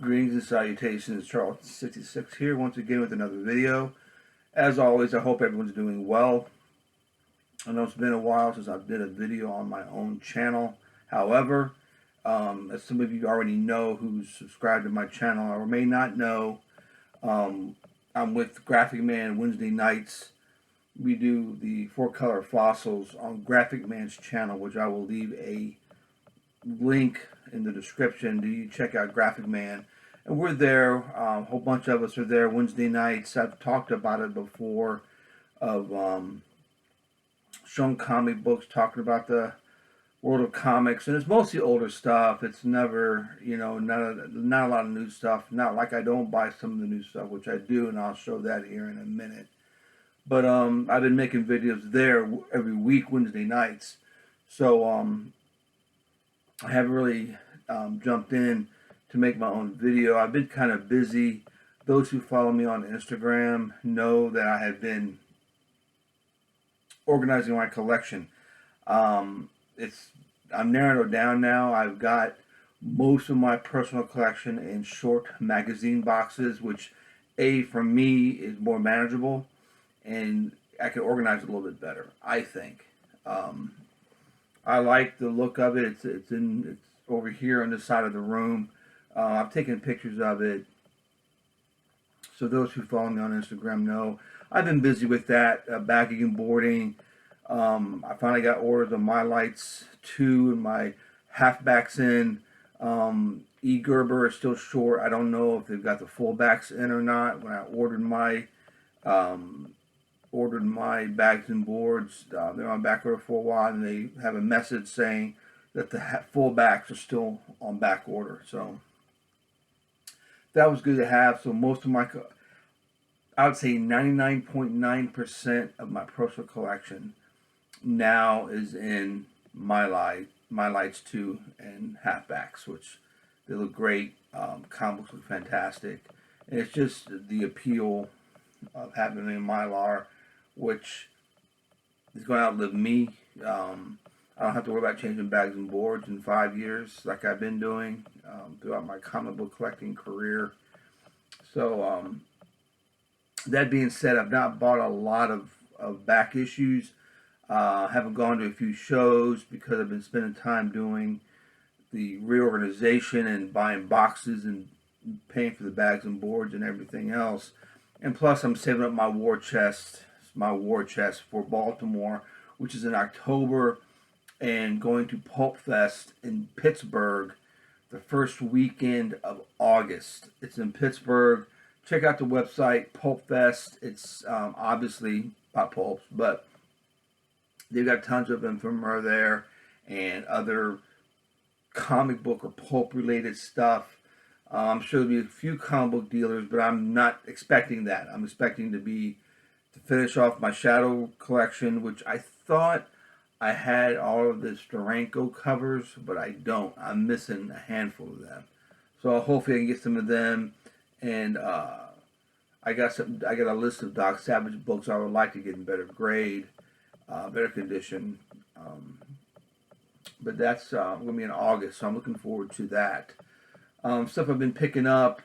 Greetings and salutations, Charles66 here once again with another video. As always, I hope everyone's doing well. I know it's been a while since I did a video on my own channel. However, as some of you already know who's subscribed to my channel or may not know, I'm with Graphic Man Wednesday nights. We do the 4-color fossils on Graphic Man's channel, which I will leave a link in the description. Do you check out Graphic Man? And we're there. A whole bunch of us are there Wednesday nights. I've talked about it before, of showing comic books, talking about the world of comics, and it's mostly older stuff. It's never, not a lot of new stuff. Not like I don't buy some of the new stuff, which I do, and I'll show that here in a minute. But I've been making videos there every week, Wednesday nights. So I haven't really jumped in to make my own video. I've been kind of busy. Those who follow me on Instagram know that I have been organizing my collection. I'm narrowing it down now. I've got most of my personal collection in short magazine boxes, which for me is more manageable, and I can organize it a little bit better, I think. I like the look of it. It's over here on this side of the room. I've taken pictures of it, so those who follow me on Instagram know. I've been busy with that, bagging and boarding. I finally got orders of my lights 2 and my halfbacks in. E. Gerber is still short. I don't know if they've got the fullbacks in or not. When I ordered my bags and boards, they're on back order for a while, and they have a message saying that the fullbacks are still on back order. So that was good to have. So most of I would say 99.9% of my personal collection now is in my lights 2 and halfbacks, which they look great. Comics look fantastic, and it's just the appeal of having it in Mylar, which is going to outlive me. I don't have to worry about changing bags and boards in 5 years like I've been doing throughout my comic book collecting career. So that being said, I've not bought a lot of back issues. Haven't gone to a few shows because I've been spending time doing the reorganization and buying boxes and paying for the bags and boards and everything else. And plus, I'm saving up my war chest for Baltimore, which is in October, and going to Pulp Fest in Pittsburgh the first weekend of August. It's in Pittsburgh. Check out the website, Pulp Fest. It's obviously about pulps, but they've got tons of ephemera there and other comic book or pulp related stuff. I'm sure there'll be a few comic book dealers, but I'm not expecting that. I'm expecting to finish off my Shadow collection, which I thought I had all of the Steranko covers, but I don't. I'm missing a handful of them. So hopefully I can get some of them. And I got a list of Doc Savage books I would like to get in better grade, better condition. But that's going to be in August, so I'm looking forward to that. Stuff I've been picking up.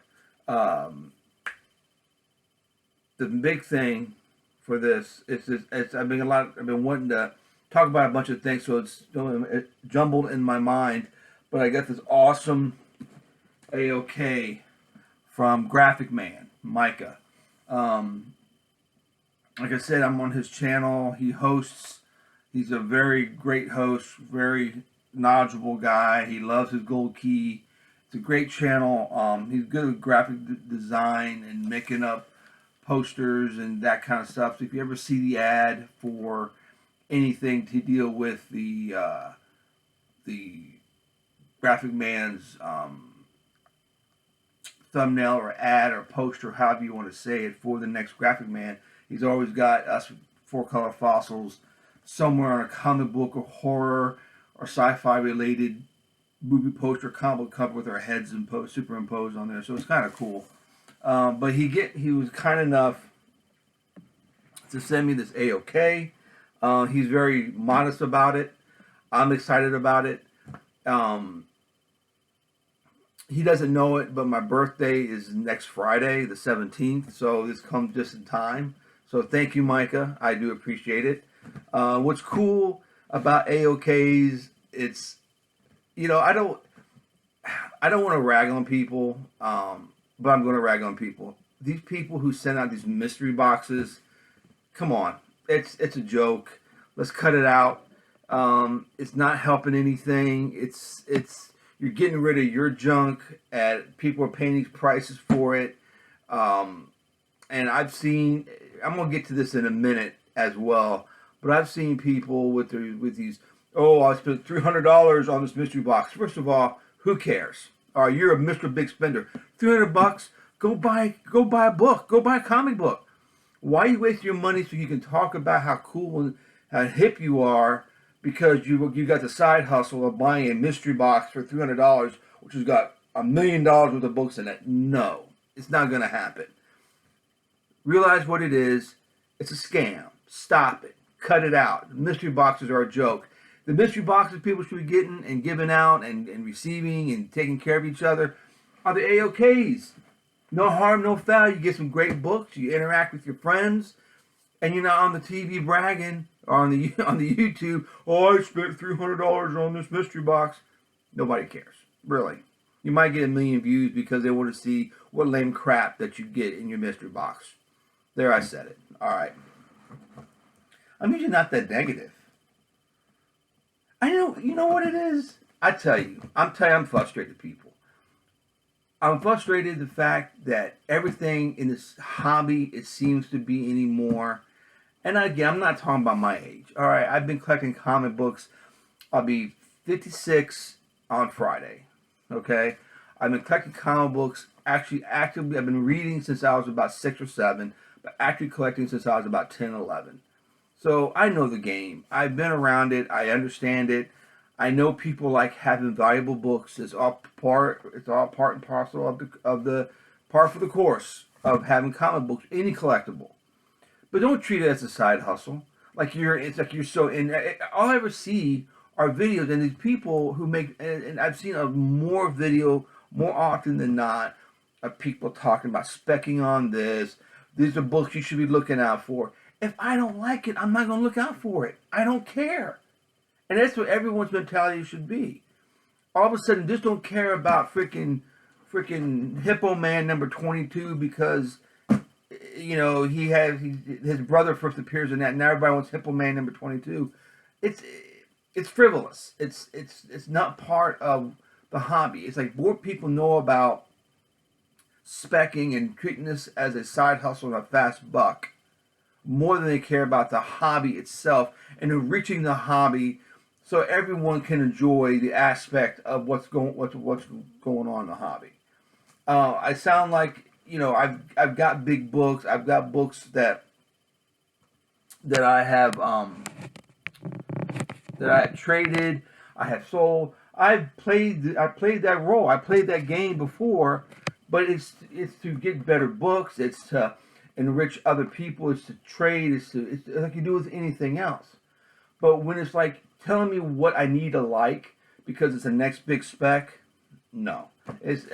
The big thing for this I've been wanting to talk about a bunch of things, so it's jumbled in my mind. But I got this awesome AOK from Graphic Man, Micah. Like I said, I'm on his channel. He hosts. He's a very great host, very knowledgeable guy. He loves his gold key. It's a great channel. He's good at graphic design and making up posters and that kind of stuff. So if you ever see the ad for anything to deal with the Graphic Man's thumbnail or ad or poster, however you want to say it, for the next Graphic Man, he's always got us 4-color fossils somewhere on a comic book or horror or sci-fi related movie poster, comic book cover with our heads superimposed on there. So it's kind of cool. But he was kind enough to send me this AOK. He's very modest about it. I'm excited about it. he doesn't know it, but my birthday is next Friday, the 17th. So this comes just in time. So thank you, Micah. I do appreciate it. What's cool about AOK'S, it's, you know, I don't want to rag on people, but I'm going to rag on people. These people who send out these mystery boxes, come on, it's a joke. Let's cut it out. It's not helping anything. It's you're getting rid of your junk, and people are paying these prices for it. And I've seen. I'm gonna get to this in a minute as well, but I've seen people with these. Oh, I spent $300 on this mystery box. First of all, who cares? All right, you're a Mr. Big Spender. $300, go buy a book. Go buy a comic book. Why are you wasting your money so you can talk about how cool and how hip you are because you got the side hustle of buying a mystery box for $300, which has got $1 million worth of books in it? No, it's not going to happen. Realize what it is. It's a scam. Stop it. Cut it out. Mystery boxes are a joke. The mystery boxes people should be getting and giving out and receiving and taking care of each other are the AOK'S. No harm, no foul. You get some great books. You interact with your friends, and you're not on the TV bragging or on the YouTube. Oh, I spent $300 on this mystery box. Nobody cares, really. You might get 1 million views because they want to see what lame crap that you get in your mystery box. There, I said it. All right. I'm usually not that negative. I know. You know what it is. I'm telling you, I'm frustrated, people. I'm frustrated the fact that everything in this hobby, it seems to be anymore. And again, I'm not talking about my age. All right, I've been collecting comic books. I'll be 56 on Friday. Okay, I've been collecting comic books. Actually, actively, I've been reading since I was about 6 or 7, but actually collecting since I was about 10, 11. So I know the game. I've been around it. I understand it. I know people like having valuable books. It's all part and parcel of the part for the course of having comic books, any collectible. But don't treat it as a side hustle. It's like you're so in. All I ever see are videos, and these people who make, and I've seen a more video more often than not of people talking about specking on this. These are books you should be looking out for. If I don't like it, I'm not going to look out for it. I don't care. And that's what everyone's mentality should be. All of a sudden, just don't care about freaking Hippo Man number 22 because, you know, his brother first appears in that, and now everybody wants Hippo Man number 22. It's frivolous. It's not part of the hobby. It's like more people know about specking and treating this as a side hustle and a fast buck more than they care about the hobby itself and reaching the hobby so everyone can enjoy the aspect of what's going on in the hobby. I sound like, you know, I've got big books. I've got books that I have that I have traded. I have sold. I played that role. I played that game before, but it's to get better books. It's to enrich other people. It's to trade. It's like you do with anything else. But when it's like telling me what I need to like because it's the next big spec, no,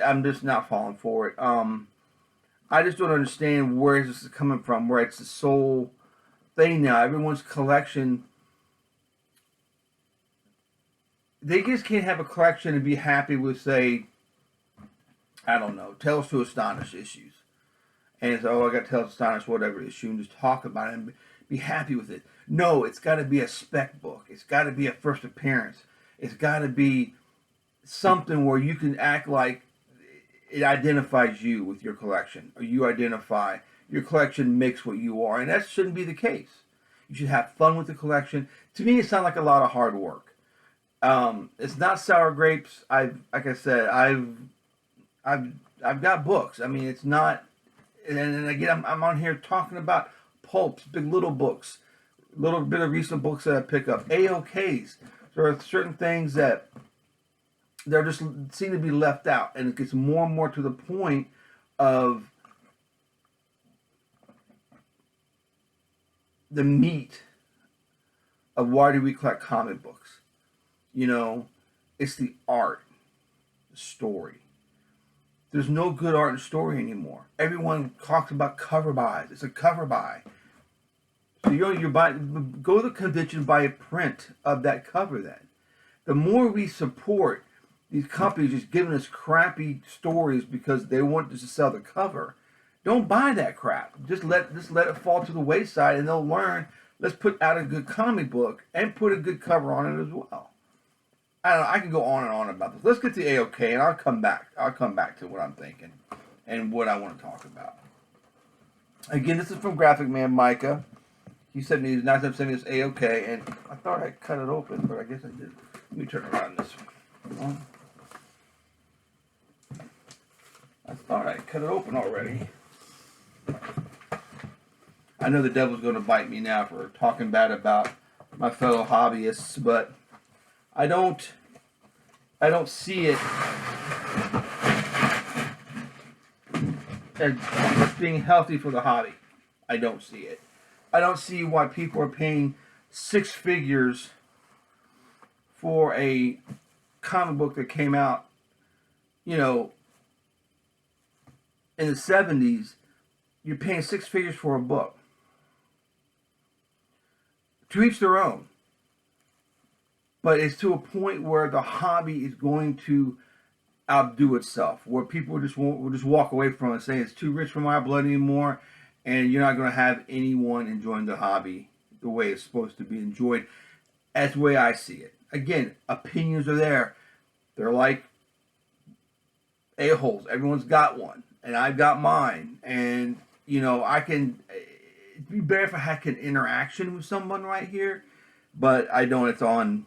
I'm just not falling for it. I just don't understand where this is coming from. Where it's the sole thing now. Everyone's collection. They just can't have a collection and be happy with, say, I don't know, Tales to Astonish issues. And it's, oh, I got Tales to Astonish, whatever issue, and just talk about it and be happy with it. No, it's got to be a spec book. It's got to be a first appearance. It's got to be something where you can act like it identifies you with your collection, or you identify your collection makes what you are, and that shouldn't be the case. You should have fun with the collection. To me, it sounds like a lot of hard work. It's not sour grapes. Like I said, I've got books. I mean, it's not. And again, I'm on here talking about Pulps, big little books, a little bit of recent books that I pick up. AOK'S. There are certain things that they're just seem to be left out, and it gets more and more to the point of the meat of why do we collect comic books. You know, it's the art, the story. There's no good art and story anymore. Everyone talks about cover buys. It's a cover buy. So you buy, go to the convention and buy a print of that cover then. The more we support these companies just giving us crappy stories because they want us to sell the cover, don't buy that crap. Just let it fall to the wayside, and they'll learn. Let's put out a good comic book and put a good cover on it as well. I don't know, I can go on and on about this. Let's get to AOK, and I'll come back. I'll come back to what I'm thinking and what I want to talk about. Again, this is from Graphic Man Micah. He sent me, he's not sending me this AOK, and I thought I cut it open, but I guess I didn't. Let me turn around this one. I thought I cut it open already. I know the devil's going to bite me now for talking bad about my fellow hobbyists, but I don't see it as being healthy for the hobby. I don't see it. I don't see why people are paying six figures for a comic book that came out, you know, in the 70s. You're paying six figures for a book. To each their own. But it's to a point where the hobby is going to outdo itself, where people will just walk away from it saying it's too rich for my blood anymore, and you're not going to have anyone enjoying the hobby the way it's supposed to be enjoyed. That's the way I see it. Again, opinions are there. They're like a-holes. Everyone's got one, and I've got mine. And, you know, it'd be better if I had an interaction with someone right here, but I don't. It's on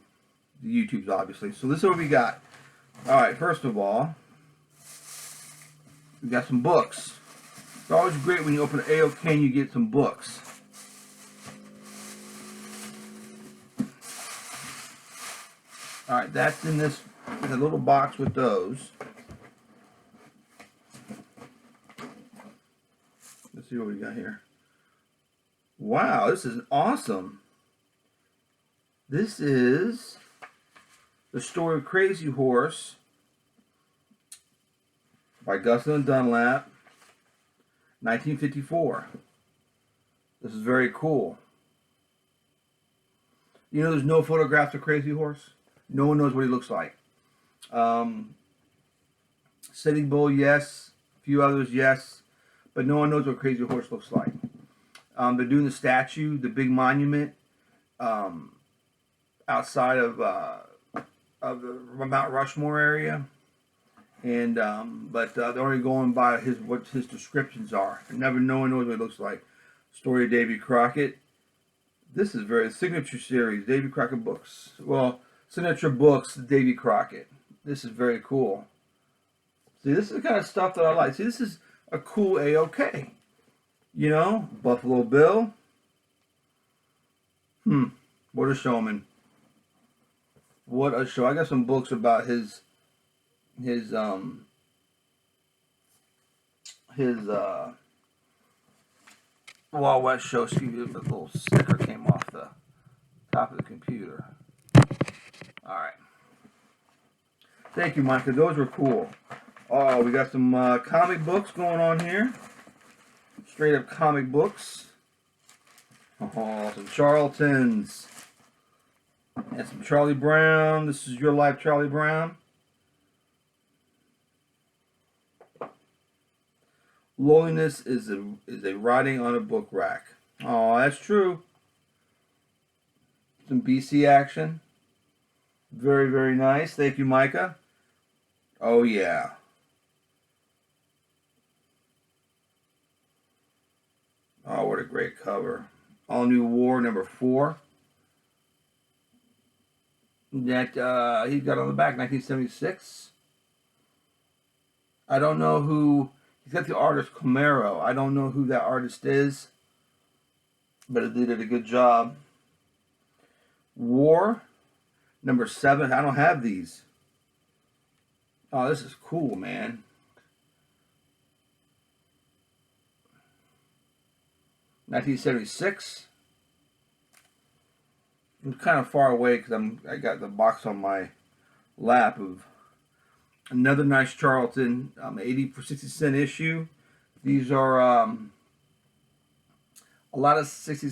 the YouTubes, obviously. So this is what we got. All right, first of all, we got some books. It's always great when you open an AOK and you get some books. All right, that's in this little box with those. Let's see what we got here. Wow, this is awesome. This is The Story of Crazy Horse by Gustin and Dunlap, 1954. This is very cool. You know, there's no photographs of Crazy Horse. No one knows what he looks like. Sitting Bull, yes. A few others, yes. But no one knows what Crazy Horse looks like. They're doing the statue, the big monument, outside of the Mount Rushmore area, and but they're only going by what his descriptions are. No one knows what it looks like. Story of Davy Crockett. This is very signature series, Davy Crockett books. Well, signature books, Davy Crockett. This is very cool. See, this is the kind of stuff that I like. See, this is a cool AOK. You know, Buffalo Bill. What a showman. What a show. I got some books about his Wild West show. Excuse me, the little sticker came off the top of the computer. Alright. Thank you, Micah. Those were cool. Oh, we got some comic books going on here. Straight up comic books. Oh, some Charltons. And some Charlie Brown. This is Your Life, Charlie Brown. Loneliness is a writing on a book rack. Oh, that's true. Some BC action. Very, very nice. Thank you, Micah. Oh, yeah. Oh, what a great cover. All New War, #4. That he's got on the back, 1976. I don't know who. He's got the artist Camaro. I don't know who that artist is, but it did a good job. War, #7. I don't have these. Oh, this is cool, man. (1976). I'm kind of far away because I got the box on my lap of Another nice Charlton, 80 for 60 cent issue. These are a lot of 60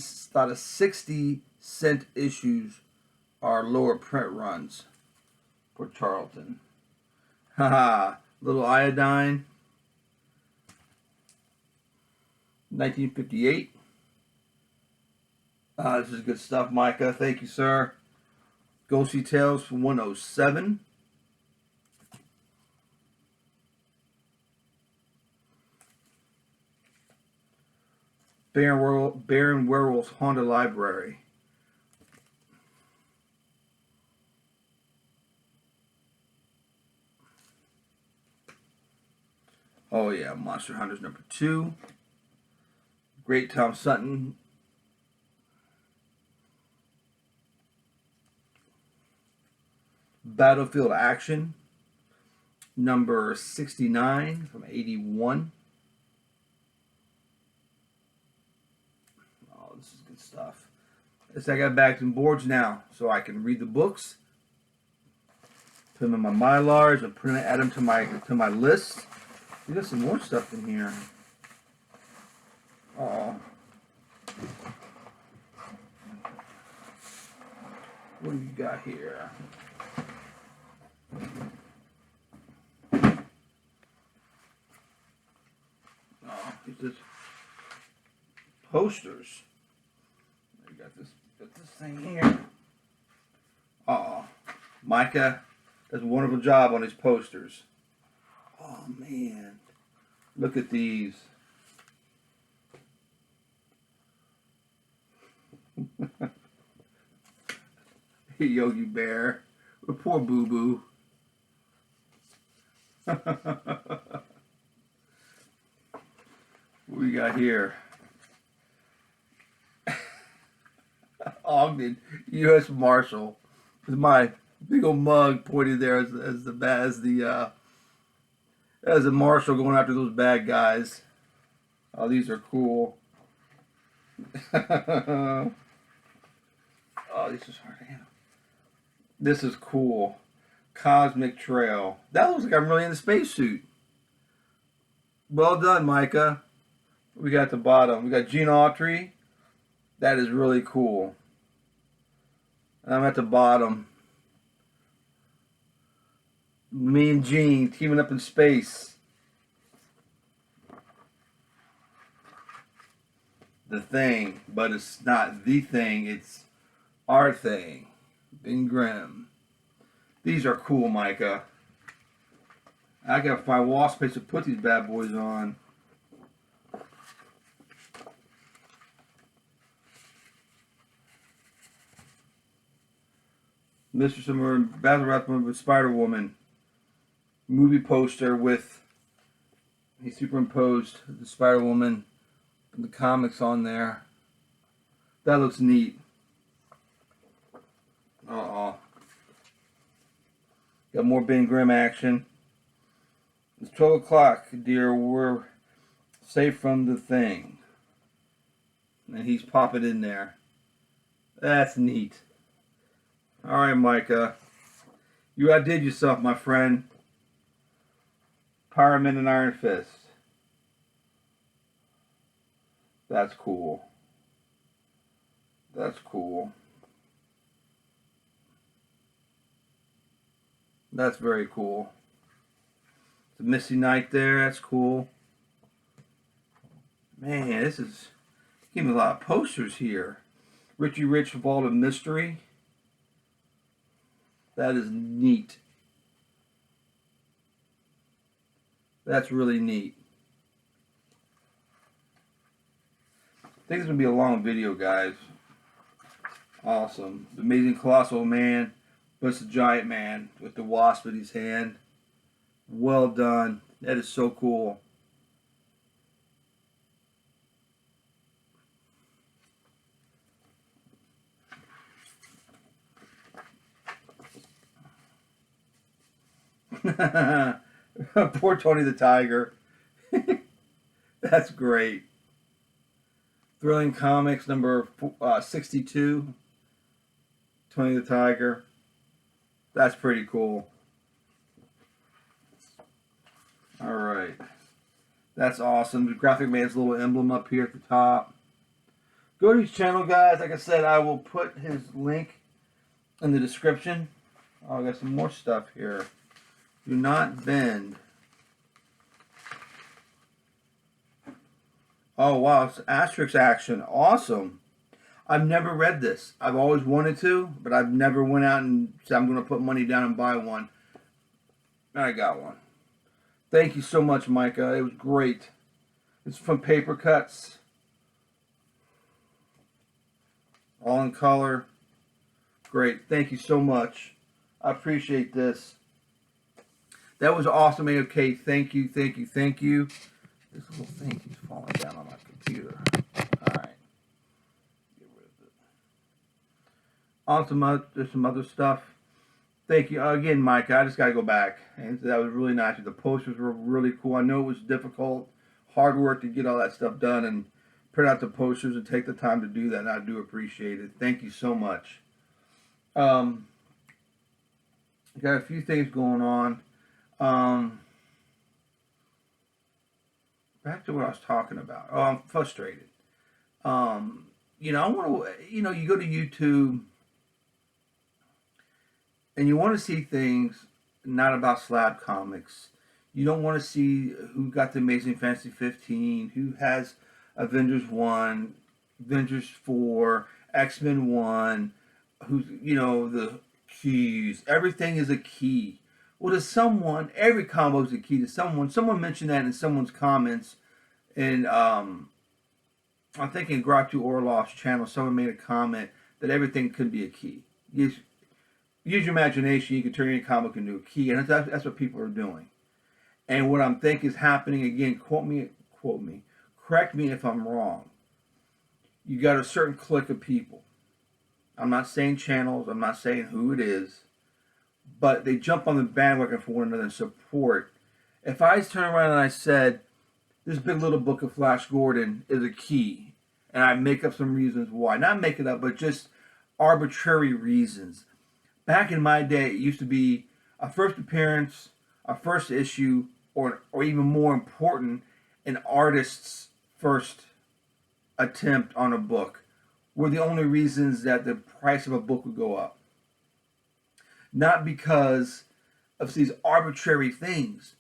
cent issues are lower print runs for Charlton. Haha, little Iodine, 1958. This is good stuff, Micah. Thank you, sir. Ghosty Tales from 107. Baron Werewolf's Haunted Library. Oh yeah, Monster Hunters #2. Great Tom Sutton. Battlefield Action, number 69 from 81. Oh, this is good stuff. I got bags and boards now, so I can read the books, put them in my Mylars, and add them to my list. We got some more stuff in here. Oh, what do you got here? Oh, it's just posters. You got this thing here. Oh, Micah does a wonderful job on his posters. Oh man, look at these. Hey, Yogi Bear, poor Boo Boo. What we got here? Ogden, U.S. Marshal. With my big old mug pointed there as the marshal going after those bad guys. Oh, these are cool. Oh, this is hard to handle. This is cool. Cosmic Trail. That looks like I'm really in a spacesuit. Well done, Micah. We got the bottom. We got Gene Autry. That is really cool. And I'm at the bottom. Me and Gene teaming up in space. The Thing, but it's not the Thing. It's our Thing. Ben Grimm. These are cool, Micah. I gotta find wall space to put these bad boys on. Mr. Summer, Battle Rap with Spider-Woman. Movie poster with, he superimposed the Spider-Woman and the comics on there. That looks neat. Uh-oh. Got more Ben Grimm action. It's 12 o'clock, dear. We're safe from the Thing. And he's popping in there. That's neat. Alright, Micah. You outdid yourself, my friend. Pyroman and Iron Fist. That's cool. That's cool. That's very cool. The Misty Knight there, that's cool. Man, this is giving me a lot of posters here. Richie Rich Vault of Mystery. That is neat. That's really neat. I think it's going to be a long video, guys. Awesome. The Amazing Colossal Man. But it's a giant man with the wasp in his hand. Well done. That is so cool. Poor Tony the Tiger. That's great. Thrilling Comics number 62. Tony the Tiger. That's pretty cool. That's awesome. The Graphic Man's little emblem up here at the top. Go to his channel, guys. Like I said, I will put his link in the description. Oh, I got some more stuff here. Do not bend. Oh, wow. It's Asterisk Action. Awesome. I've never read this. I've always wanted to, but I've never went out and said I'm going to put money down and buy one. And I got one. Thank you so much, Micah. It was great. It's from Paper Cuts. All in color. Great. Thank you so much. I appreciate this. That was awesome, AOK. Thank you, thank you, thank you. This little thing keeps falling down on my computer. Alright. Get rid of it. There's some other stuff. Thank you. Again, Mike, I just got to go back. And that was really nice. The posters were really cool. I know it was difficult, hard work to get all that stuff done and print out the posters and take the time to do that. And I do appreciate it. Thank you so much. Got a few things going on. Back to what I was talking about. Oh, I'm frustrated. I want to, you go to YouTube and you want to see things not about slab comics. You don't want to see who got the Amazing Fantasy 15, who has Avengers 1, Avengers 4, X-Men 1, who's, the keys. Everything is a key. Well, to someone, every combo is a key to someone. Someone mentioned that in someone's comments. And I'm thinking Gratu Orlov's channel, someone made a comment that everything could be a key. Use your imagination, you can turn any comic into a key. And that's what people are doing. And what I'm thinking is happening, again, quote me, correct me if I'm wrong. You got a certain clique of people. I'm not saying channels, I'm not saying who it is. But they jump on the bandwagon for one another and support. If I turn around and I said, this big little book of Flash Gordon is a key, and I make up some reasons why. Not make it up, but just arbitrary reasons. Back in my day, it used to be a first appearance, a first issue, or even more important, an artist's first attempt on a book were the only reasons that the price of a book would go up. Not because of these arbitrary things.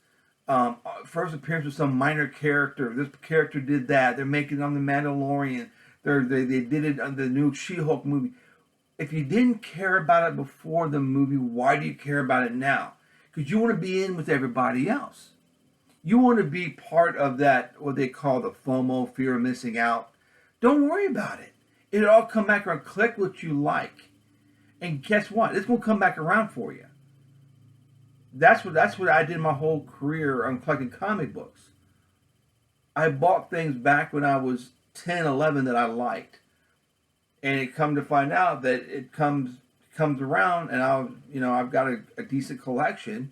First appearance with some minor character. This character did that. They're making it on The Mandalorian. They did it on the new She-Hulk movie. If you didn't care about it before the movie, why do you care about it now? Because you want to be in with everybody else. You want to be part of that, what they call the FOMO, fear of missing out. Don't worry about it. It'll all come back around. Click what you like. And guess what? It's going to come back around for you. That's what I did my whole career on collecting comic books. I bought things back when I was 10, 11 that I liked. And it come to find out that it comes around and I've got a decent collection.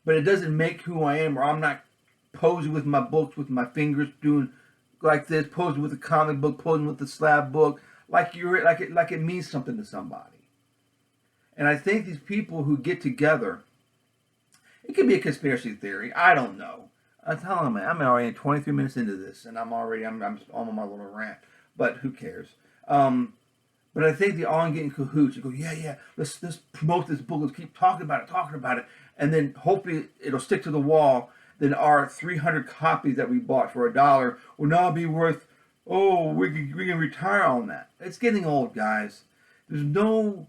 But it doesn't make who I am, or I'm not posing with my books with my fingers doing like this, posing with a comic book, posing with the slab book, like it means something to somebody. And I think these people who get together, it could be a conspiracy theory. I don't know. I'm telling them, I'm already 23 minutes into this, and I'm on my little rant. But who cares? But I think they all get in cahoots. You go, yeah, let's promote this book. Let's keep talking about it, and then hopefully it'll stick to the wall. Then our 300 copies that we bought for $1 will now be worth. Oh, we can retire on that. It's getting old, guys. There's nothing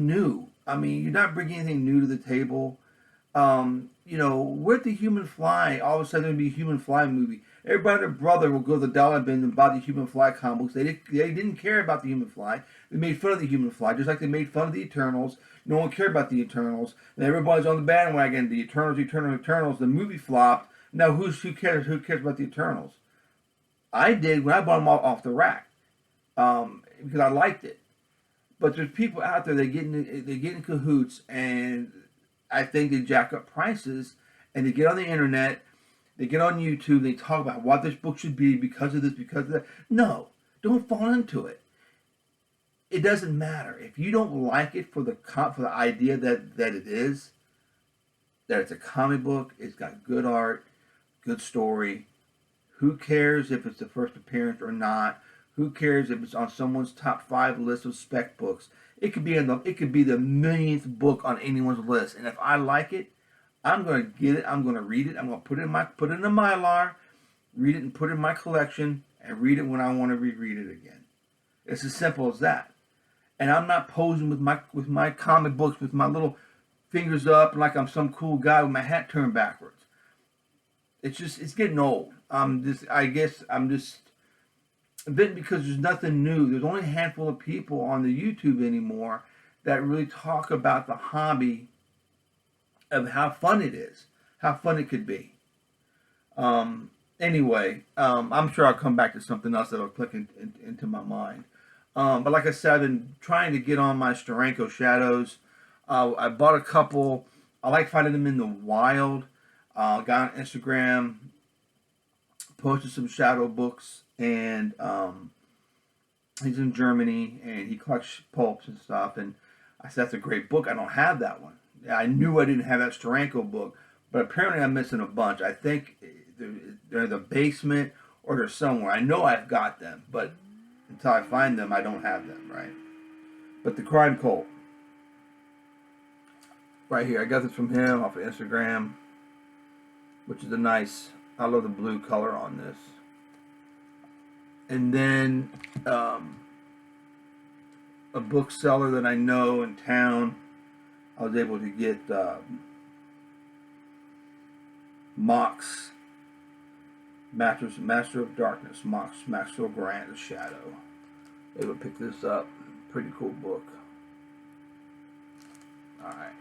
new. I mean, you're not bringing anything new to the table. With the Human Fly, all of a sudden there'll be a Human Fly movie. Everybody and their brother will go to the dollar bin and buy the Human Fly comics. They didn't care about the Human Fly. They made fun of the Human Fly, just like they made fun of the Eternals. No one cared about the Eternals. And everybody's on the bandwagon. The Eternals. The movie flopped. Now who cares? Who cares about the Eternals? I did when I bought them off the rack because I liked it. But there's people out there that get in cahoots, and I think they jack up prices, and they get on the internet, they get on YouTube, they talk about what this book should be because of this, because of that. No, don't fall into it. It doesn't matter if you don't like it for the idea that it is. that it's a comic book. It's got good art, good story. Who cares if it's the first appearance or not? Who cares if it's on someone's top 5 list of spec books? It could be the millionth book on anyone's list. And if I like it, I'm gonna get it. I'm gonna read it. I'm gonna put it in a Mylar, read it and put it in my collection, and read it when I want to reread it again. It's as simple as that. And I'm not posing with my comic books with my little fingers up like I'm some cool guy with my hat turned backwards. It's getting old. I guess I'm just bitten because there's nothing new. There's only a handful of people on the YouTube anymore that really talk about the hobby of how fun it is, how fun it could be. Anyway, I'm sure I'll come back to something else that'll click into my mind. But like I said, I've been trying to get on my Steranko shadows. I bought a couple. I like finding them in the wild. Got on Instagram, posted some shadow books, and he's in Germany, and he collects pulps and stuff. And I said, that's a great book. I don't have that one. I knew I didn't have that Steranko book, but apparently I'm missing a bunch. I think they're in the basement or they're somewhere. I know I've got them, but until I find them, I don't have them, right? But the Crime Cult, right here. I got this from him off of Instagram, which is I love the blue color on this. And then a bookseller that I know in town, I was able to get Mox, Master of Darkness, Mox Maxwell Grant of Shadow. Able to pick this up. Pretty cool book. Alright.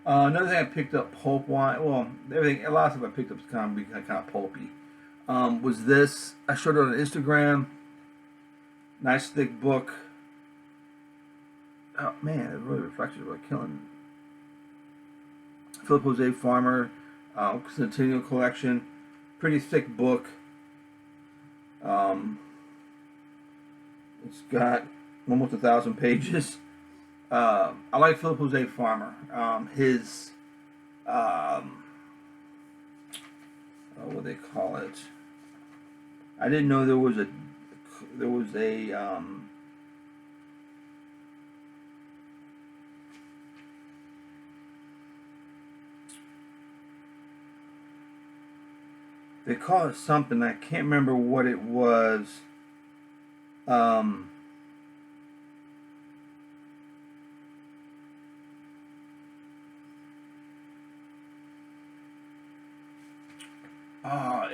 Another thing I picked up pulp wise, well, a lot of stuff I picked up is kind of pulpy. Was this? I showed it on Instagram. Nice thick book. Oh man, it really reflects it, really killing. Philip Jose Farmer, Centennial Collection. Pretty thick book. It's got almost 1,000 pages. I like Philip Jose Farmer. His what do they call it? I didn't know there was a they call it something. I can't remember what it was.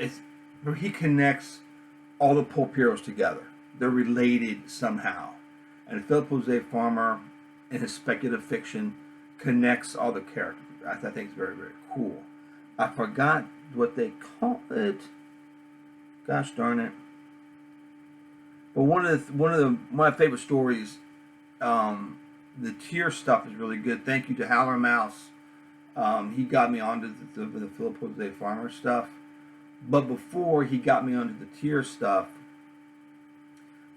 It's where he connects all the pulp heroes together. They're related somehow. And Philip Jose Farmer, in his speculative fiction, connects all the characters. I think it's very, very cool. I forgot what they call it. Gosh darn it! But one of my favorite stories, the tier stuff is really good. Thank you to Howler Mouse. He got me onto the Philip Jose Farmer stuff. But before he got me onto the tier stuff,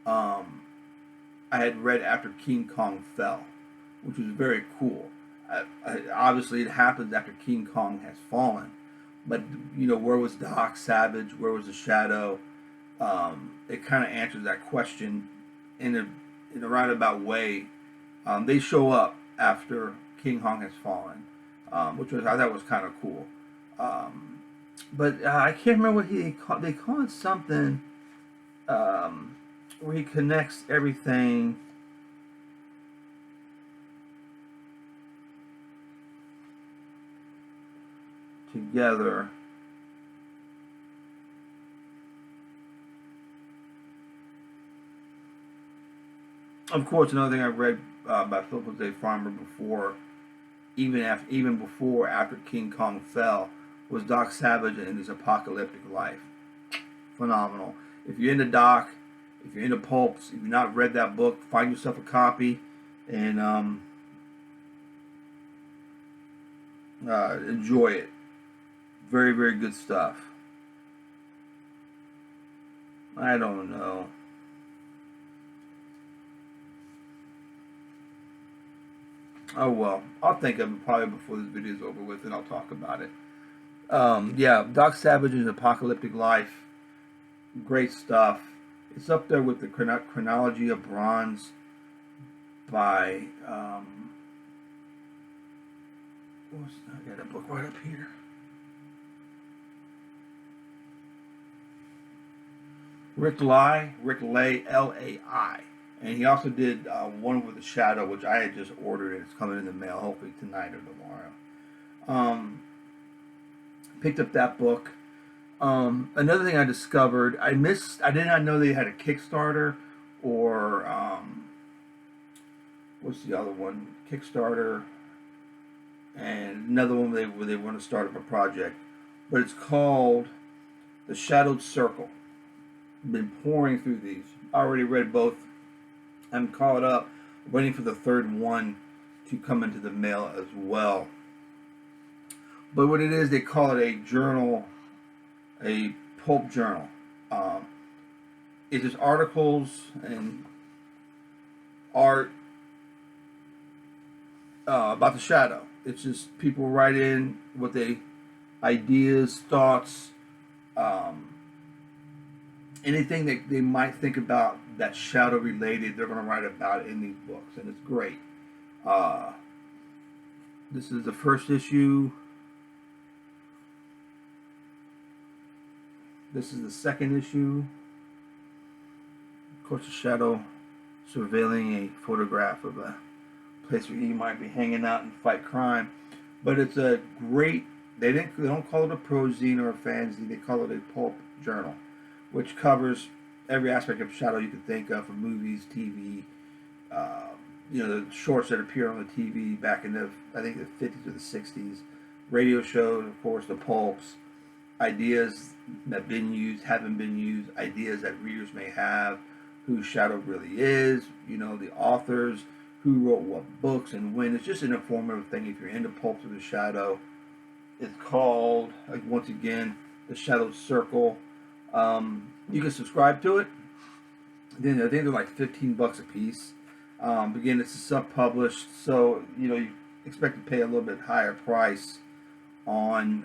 I had read After King Kong Fell, which was very cool. Obviously, it happens after King Kong has fallen. But, where was Doc Savage? Where was the Shadow? It kind of answers that question in a roundabout way. They show up after King Kong has fallen, which I thought was kind of cool. But I can't remember what they call it something where he connects everything. Together. Of course, another thing I read by Philip Jose Farmer before, even before After King Kong Fell, was Doc Savage and his Apocalyptic life. Phenomenal. If you're into Doc, if you're into Pulps, if you've not read that book, find yourself a copy and enjoy it. Very, very good stuff. I don't know. Oh well, I'll think of it probably before this video is over with, and I'll talk about it. Yeah, Doc Savage's Apocalyptic Life, great stuff. It's up there with the Chronology of Bronze by I got a book right up here. Rick Lay, L-A-I. And he also did one with the Shadow, which I had just ordered, and it's coming in the mail hopefully tonight or tomorrow. Picked up that book. Another thing I discovered, I did not know they had a Kickstarter, or what's the other one? Kickstarter, and another one where they want to start up a project. But it's called The Shadowed Circle. I've been pouring through these. I already read both. I'm caught up, waiting for the third one to come into the mail as well. But what it is, they call it a journal, a pulp journal. It's just articles and art about the Shadow. It's just people write in what they ideas, thoughts, anything that they might think about that Shadow related, they're going to write about it in these books, and it's great. This is the first issue. This is the second issue. Of course, the Shadow surveilling a photograph of a place where he might be hanging out and fight crime. But it's a great. They don't call it a prozine or a fanzine. They call it a pulp journal, which covers every aspect of Shadow you could think of, from movies, TV, the shorts that appear on the TV back in the 50s or the 60s, radio shows, of course, the pulps, ideas that have been used, haven't been used, ideas that readers may have, who Shadow really is, the authors, who wrote what books and when. It's just an informative thing if you're into Pulps of the Shadow. It's called, once again, The Shadowed Circle. You can subscribe to it. Then I think they're like $15 a piece. Again, it's self-published, so you expect to pay a little bit higher price on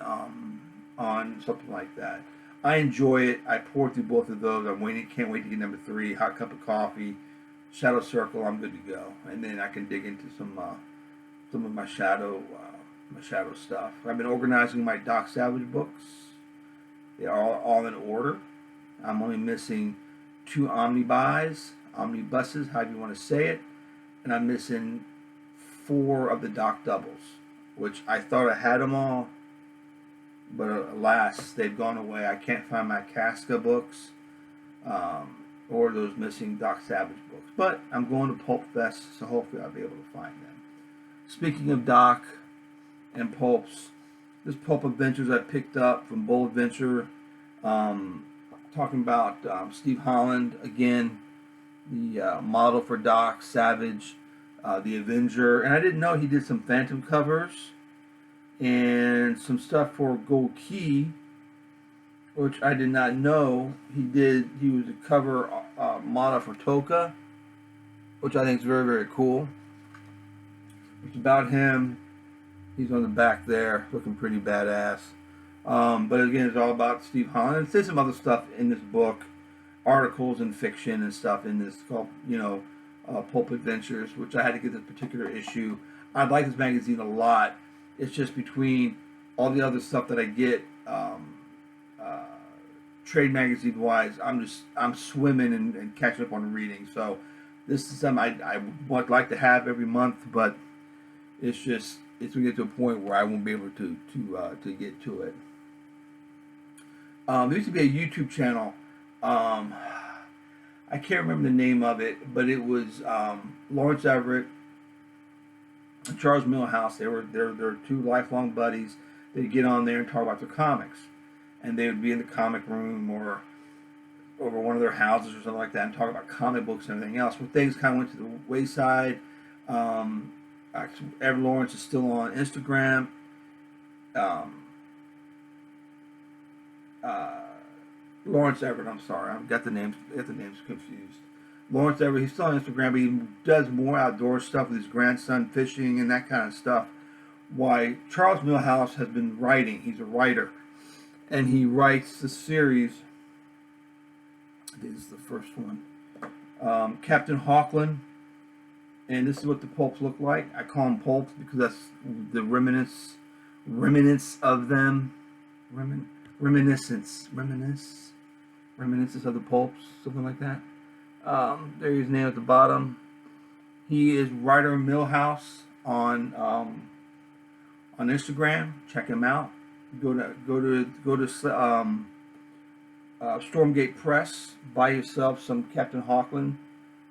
something like that. I enjoy it. I poured through both of those. Can't wait to get number 3. Hot cup of coffee, Shadow Circle. I'm good to go, and then I can dig into some of my Shadow stuff. I've been organizing my Doc Savage books. They are all in order. I'm only missing 2 omnibuses, however you want to say it, and I'm missing 4 of the Doc doubles, which I thought I had them all, but alas, they've gone away. I can't find my Casca books or those missing Doc Savage books, but I'm going to Pulp Fest, so hopefully I'll be able to find them. Speaking of Doc and Pulps, this Pulp Adventures I picked up from Bull Adventure, talking about Steve Holland again, the model for Doc Savage, the Avenger, and I didn't know he did some Phantom covers and some stuff for Gold Key, which I did not know he did. He was a cover model for Toka, which I think is very, very cool. It's about him. He's on the back there, looking pretty badass. But again, it's all about Steve Holland. And there's some other stuff in this book, articles and fiction and stuff in this called, Pulp Adventures, which I had to get this particular issue. I like this magazine a lot. It's just between all the other stuff that I get, trade magazine wise, I'm swimming and catching up on reading. So this is something I would like to have every month, but it's going to get to a point where I won't be able to get to it. There used to be a YouTube channel. I can't remember the name of it, but it was Lawrence Everett and Charles Millhouse. They're 2 lifelong buddies. They'd get on there and talk about their comics, and they would be in the comic room or over one of their houses or something like that and talk about comic books and everything else. But things kind of went to the wayside. Ever Lawrence is still on Instagram. Lawrence Everett, I'm sorry, I've got the names confused. Lawrence Everett, he's still on Instagram, but he does more outdoor stuff with his grandson fishing and that kind of stuff. Why Charles Millhouse has been writing. He's a writer, and he writes the series. This is the first one, Captain Hawkland, and this is what the pulps look like. I call them pulps because that's the reminiscence of them, reminiscence of the pulps, something like that. There's his name at the bottom. He is Writer Millhouse on Instagram. Check him out. Go to Stormgate Press. Buy yourself some Captain Hawkland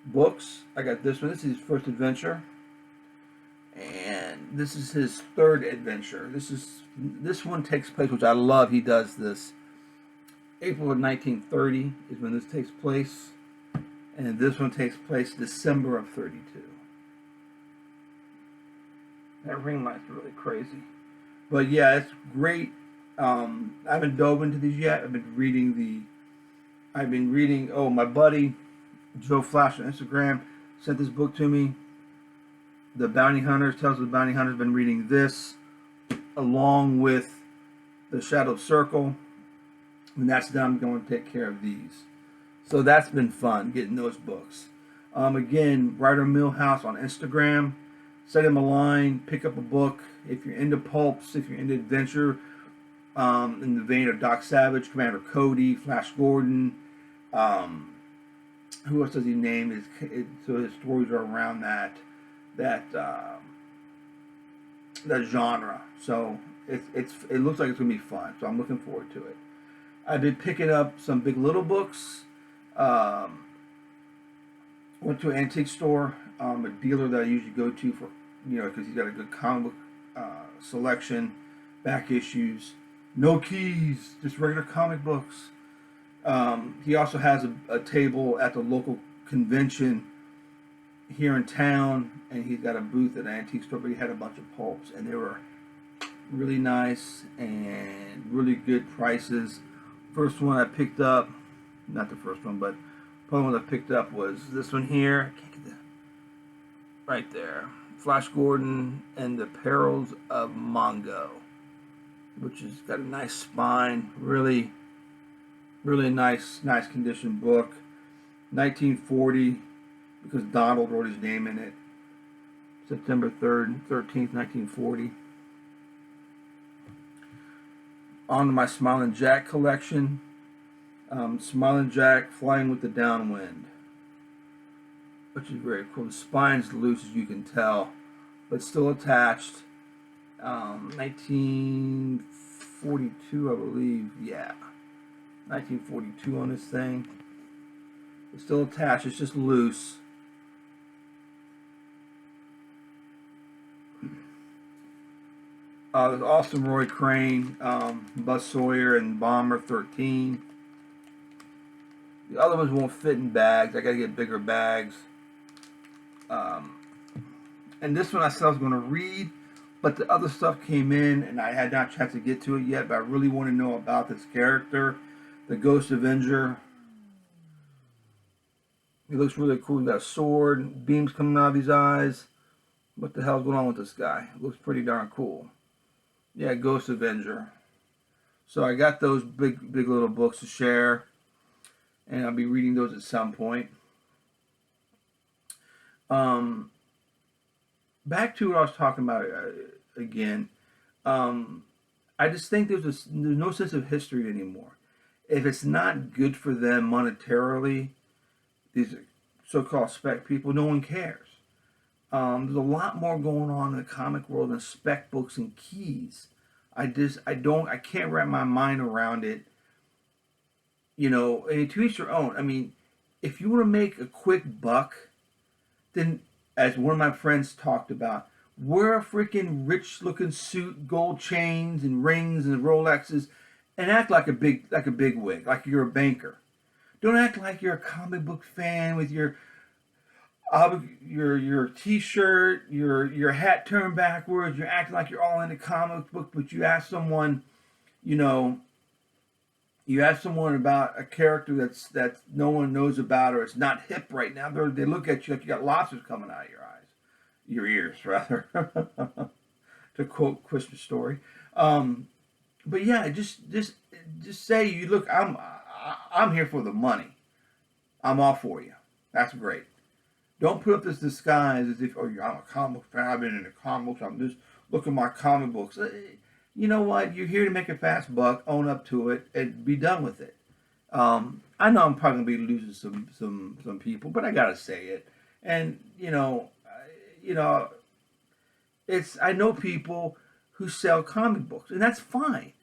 books. I got this one. This is his first adventure, and this is his third adventure. This one takes place, which I love. He does this. April of 1930 is when this takes place, and this one takes place December of 32. That ring light's really crazy, but yeah, it's great. I haven't dove into these yet. I've been reading. Oh, my buddy Joe Flash on Instagram sent this book to me. The Bounty Hunters, Tales of the Bounty Hunters. Been reading this along with the Shadow Circle. When that's done, I'm going to take care of these. So that's been fun getting those books. Again, Writer Millhouse on Instagram. Send him a line. Pick up a book if you're into pulps. If you're into adventure. In the vein of Doc Savage, Commander Cody, Flash Gordon, who else does he name? So his stories are around that genre. So it looks like it's gonna be fun. So I'm looking forward to it. I've been picking up some Big Little books. Went to an antique store, a dealer that I usually go to for because he's got a good comic book selection, back issues. No keys, just regular comic books. He also has a table at the local convention here in town, and he's got a booth at an antique store, but he had a bunch of pulps, and they were really nice and really good prices. First one I picked up, not the first one, but the one I picked up was this one here. I can't get that. Right there. Flash Gordon and the Perils of Mongo, which has got a nice spine, really nice condition book. 1940, because Donald wrote his name in it. September 13th, 1940. On to my Smiling Jack collection. Smiling Jack, Flying with the Downwind, which is very cool. The spine's loose, as you can tell, but still attached. 1942, I believe. Yeah, 1942 on this thing. It's still attached. It's just loose. There's Austin Roy Crane, Buzz Sawyer, and Bomber 13. The other ones won't fit in bags. I gotta get bigger bags. And this one I said I was going to read, but the other stuff came in, and I had not tried to get to it yet, but I really want to know about this character, the Ghost Avenger. He looks really cool. He's got a sword, beams coming out of his eyes. What the hell's going on with this guy? It looks pretty darn cool. Yeah, Ghost Avenger. So I got those big little books to share, and I'll be reading those at some point. Back to what I was talking about again. I just think there's no sense of history anymore. If it's not good for them monetarily, these so-called spec people, no one cares. There's a lot more going on in the comic world than spec books and keys. I can't wrap my mind around it. And to each their own. I mean, if you want to make a quick buck, then, as one of my friends talked about, wear a freaking rich-looking suit, gold chains and rings and Rolexes, and act like a big wig, like you're a banker. Don't act like you're a comic book fan with your t-shirt, your hat turned backwards. You're acting like you're all into comic book, but you ask someone, You ask someone about a character that no one knows about, or it's not hip right now. They look at you like you got lobsters coming out of your eyes, your ears rather, to quote Christmas Story. But yeah, just say you look. I'm here for the money. I'm all for you. That's great. Don't put up this disguise as if, oh, I'm a comic book fan. I've been in the comic books. I'm just look at my comic books. You know what? You're here to make a fast buck. Own up to it and be done with it. I know I'm probably gonna be losing some people, but I gotta say it. And you know, it's I know people who sell comic books, and that's fine.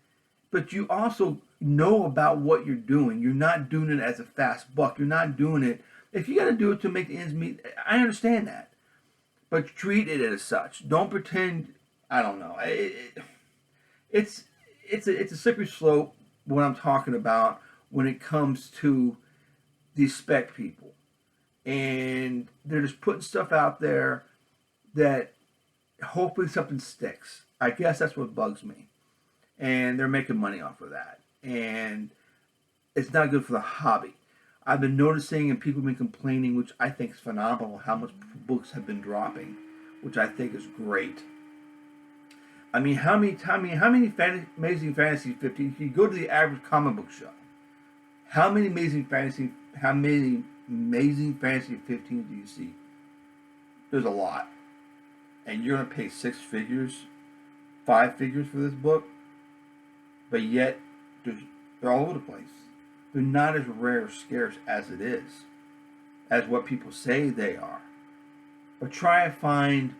But you also know about what you're doing. You're not doing it as a fast buck. You're not doing it. If you got to do it to make the ends meet, I understand that. But treat it as such. Don't pretend. I don't know. It's a slippery slope. What I'm talking about when it comes to these spec people, and they're just putting stuff out there that hopefully something sticks. I guess that's what bugs me. And they're making money off of that. And it's not good for the hobby. I've been noticing, and people have been complaining, which I think is phenomenal, how much books have been dropping, which I think is great. I mean, how many Amazing Fantasy 15? If you go to the average comic book shop, how many Amazing Fantasy 15s do you see? There's a lot. And you're going to pay 6 figures, 5 figures for this book, but yet they're all over the place. They're not as rare or scarce as it is, as what people say they are. But try to find,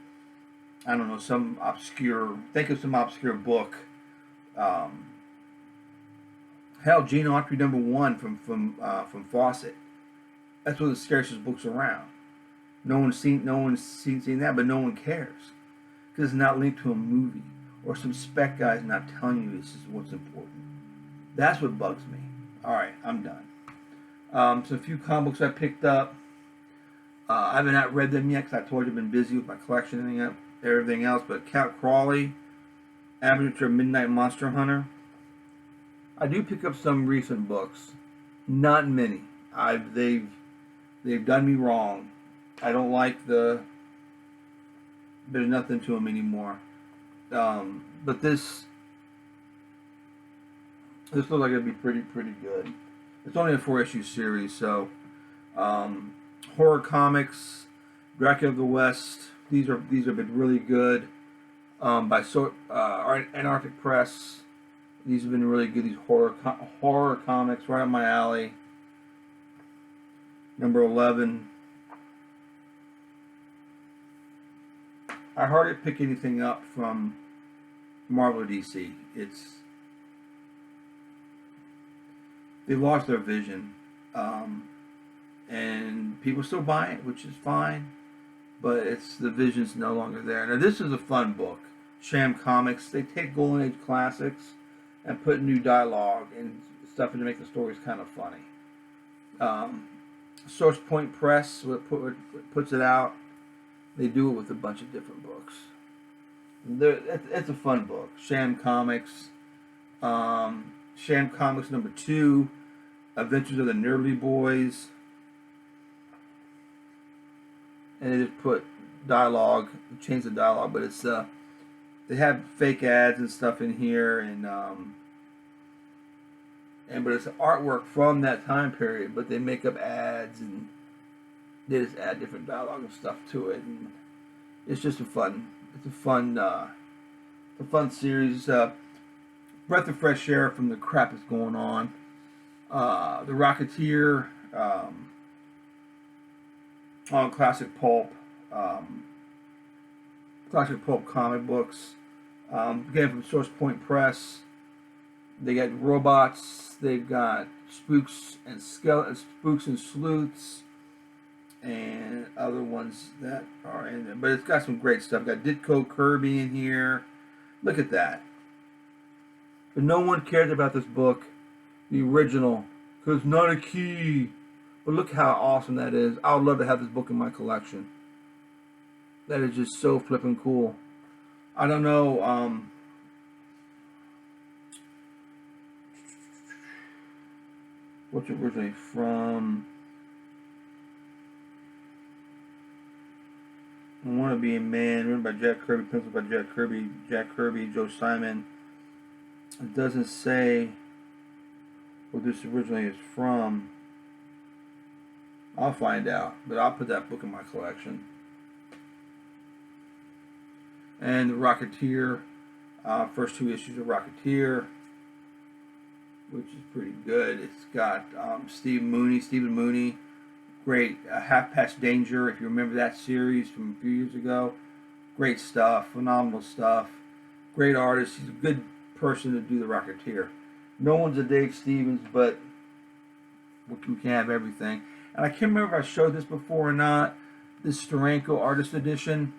I don't know, think of some obscure book. Hell, Gene Autry #1 from Fawcett. That's one of the scarcest books around. No one's seen that, but no one cares because it's not linked to a movie or some spec guy's not telling you this is what's important. That's what bugs me. All right, I'm done. So a few comic books I picked up. I haven't not read them yet because I told you I've been busy with my collection and everything else. But Count Crawley, Adventure of Midnight Monster Hunter. I do pick up some recent books, not many. They've done me wrong. I don't like there's nothing to them anymore. But this looks like it'll be pretty good. It's only a 4-issue series, so horror comics, Dracula of the West. These have been really good. By Antarctic Press. These have been really good. These horror comics, right up my alley. Number 11. I hardly pick anything up from Marvel or DC. They lost their vision, and people still buy it, which is fine. But the vision's no longer there. Now this is a fun book. Sham Comics. They take Golden Age classics and put new dialogue and stuff in to make the stories kind of funny. Source Point Press puts it out. They do it with a bunch of different books. It's a fun book. Sham Comics. Sham Comics #2. Adventures of the Nerdy Boys. And they just put dialogue, change the dialogue, but it's they have fake ads and stuff in here, and but it's artwork from that time period, but they make up ads and they just add different dialogue and stuff to it, and it's just a fun series. Breath of fresh air from the crap that's going on. The Rocketeer, on classic pulp comic books. Again, from Source Point Press. They got robots. They've got spooks and skeletons, spooks and sleuths, and other ones that are in there. But it's got some great stuff. Got Ditko Kirby in here. Look at that. But no one cares about this book, the original, because it's not a key. But look how awesome that is. I would love to have this book in my collection. That is just so flippin' cool. I don't know. What's it originally from? I Want to Be a Man, written by Jack Kirby, penciled by Jack Kirby, Joe Simon. It doesn't say what this originally is from. I'll find out, but I'll put that book in my collection. And the Rocketeer, first 2 issues of Rocketeer, which is pretty good. It's got Stephen Mooney, great. Half Past Danger, if you remember that series from a few years ago. Great stuff, phenomenal stuff. Great artist. He's a good person to do the Rocketeer. No one's a Dave Stevens, but we can have everything. And I can't remember if I showed this before or not. This Steranko Artist Edition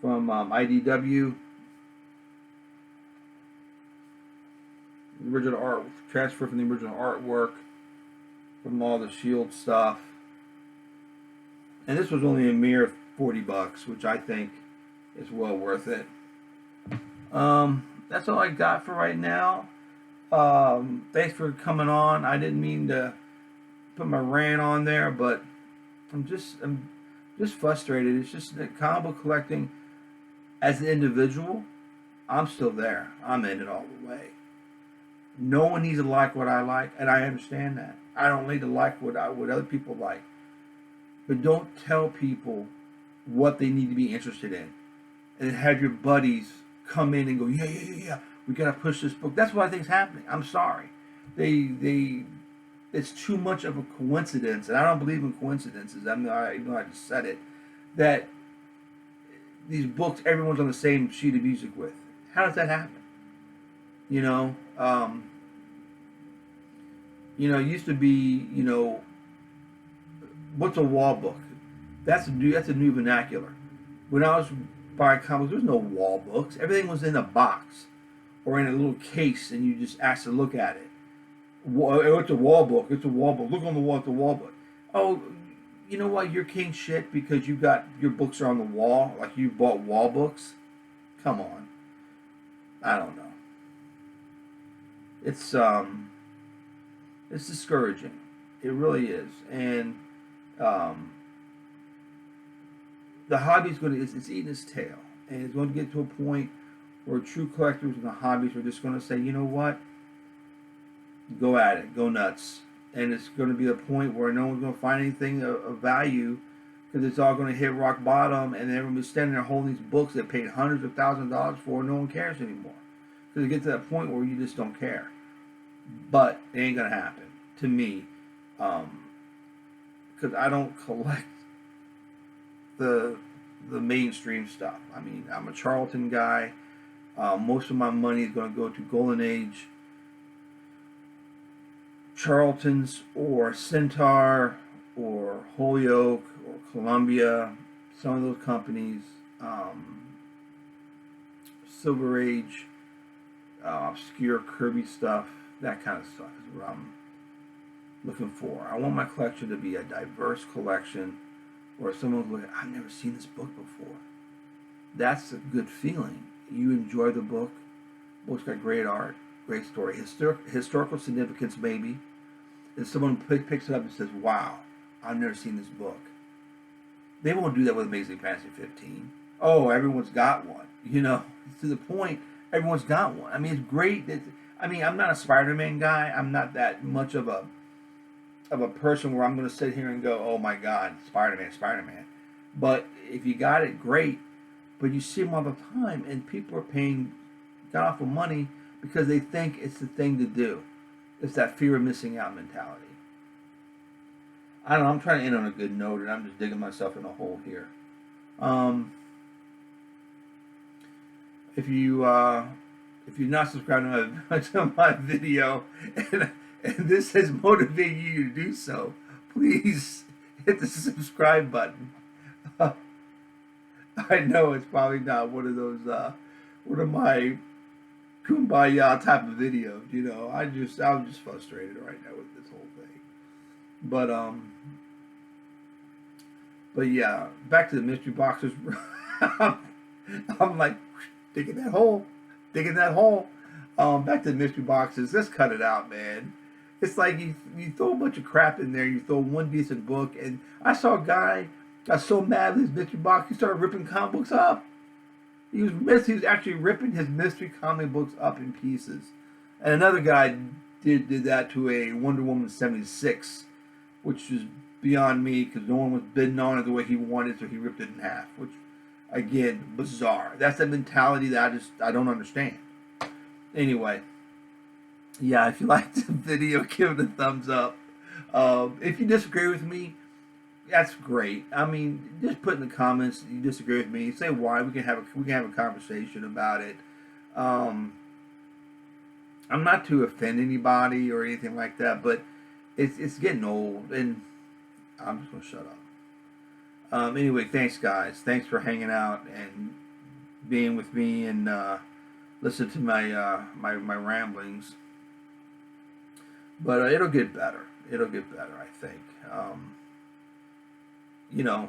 from IDW. The original art, transfer from the original artwork from all the S.H.I.E.L.D. stuff. And this was only a mere $40, which I think is well worth it. That's all I got for right now. Thanks for coming on. I didn't mean to put my rant on there, but I'm just frustrated. It's just that comic book collecting as an individual, I'm still there. I'm in it all the way. No one needs to like what I like, and I understand that. I don't need to like what other people like. But don't tell people what they need to be interested in. And have your buddies come in and go, yeah, we gotta push this book. That's what I think is happening. I'm sorry. It's too much of a coincidence, and I don't believe in coincidences. I know I just said it. That these books, everyone's on the same sheet of music with. How does that happen? It used to be, what's a wall book? That's a new vernacular. When I was buying comics, there was no wall books. Everything was in a box or in a little case, and you just asked to look at it. It's a wall book. It's a wall book. Look on the wall. It's a wall book. Oh, you know what? You're king shit because you got your books are on the wall, like you bought wall books. Come on. I don't know. It's discouraging. It really is, and the hobby's it's eating its tail, and it's going to get to a point where true collectors and the hobbies are just going to say, you know what? Go at it, go nuts, and it's going to be a point where no one's going to find anything of value because it's all going to hit rock bottom, and everyone will be standing there holding these books that paid hundreds of thousands of dollars for, and no one cares anymore because it gets to that point where you just don't care. But it ain't going to happen to me because I don't collect the mainstream stuff. I mean, I'm a Charlton guy. Most of my money is going to go to Golden Age Charltons or Centaur or Holyoke or Columbia, some of those companies, Silver Age, obscure Kirby stuff, that kind of stuff is what I'm looking for. I want my collection to be a diverse collection where someone's looking, I've never seen this book before. That's a good feeling. You enjoy the book. Book's got great art, great story, historical significance maybe. And someone picks it up and says, wow, I've never seen this book. They won't do that with Amazing Fantasy 15. Oh, everyone's got one. To the point, everyone's got one. I mean, it's great. I'm not a Spider-Man guy. I'm not that much of a person where I'm going to sit here and go, oh my God, Spider-Man. But if you got it, great. But you see them all the time, and people are paying god awful money because they think it's the thing to do. It's that fear of missing out mentality. I don't know. I'm trying to end on a good note, and I'm just digging myself in a hole here. If you're not subscribed to my video, and this has motivated you to do so, please hit the subscribe button. I know it's probably not one of those, one of my kumbaya type of videos, I'm just frustrated right now with this whole thing. But yeah, back to the mystery boxes. I'm like digging that hole. Back to the mystery boxes. Let's cut it out, man. It's like you throw a bunch of crap in there, you throw one decent book, and I saw a guy got so mad with his mystery box, he started ripping comic books up. He was actually ripping his mystery comic books up in pieces. And another guy did that to a Wonder Woman 76, which is beyond me because no one was bidding on it the way he wanted, so he ripped it in half. Which, again, bizarre. That's a mentality that I don't understand. Anyway, yeah, if you liked the video, give it a thumbs up. If you disagree with me, that's great. I mean, just put in the comments you disagree with me. Say why. We can have a conversation about it. I'm not to offend anybody or anything like that, but it's getting old, and I'm just gonna shut up. Anyway, thanks guys. Thanks for hanging out and being with me and listen to my my ramblings. But it'll get better. It'll get better, I think. You know,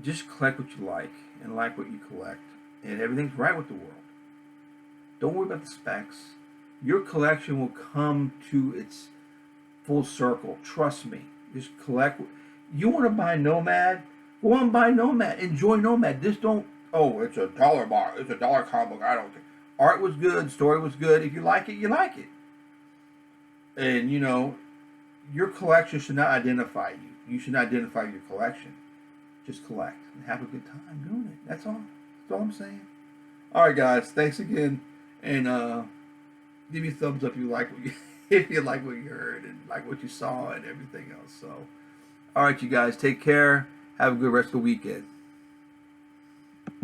just collect what you like and like what you collect, and everything's right with the world. Don't worry about the specs. Your collection will come to its full circle. Trust me. Just collect. You want to buy Nomad? Go on and buy Nomad. Enjoy Nomad. Just don't. Oh, it's $1 bar. It's $1 comic book. I don't think. Art was good. Story was good. If you like it, you like it. And you know, your collection should not identify you. You should not identify your collection. Just collect and have a good time doing it. That's all. That's all I'm saying. All right, guys. Thanks again, and give me a thumbs up if you like what you if you like what you heard and like what you saw and everything else. So, all right, you guys. Take care. Have a good rest of the weekend.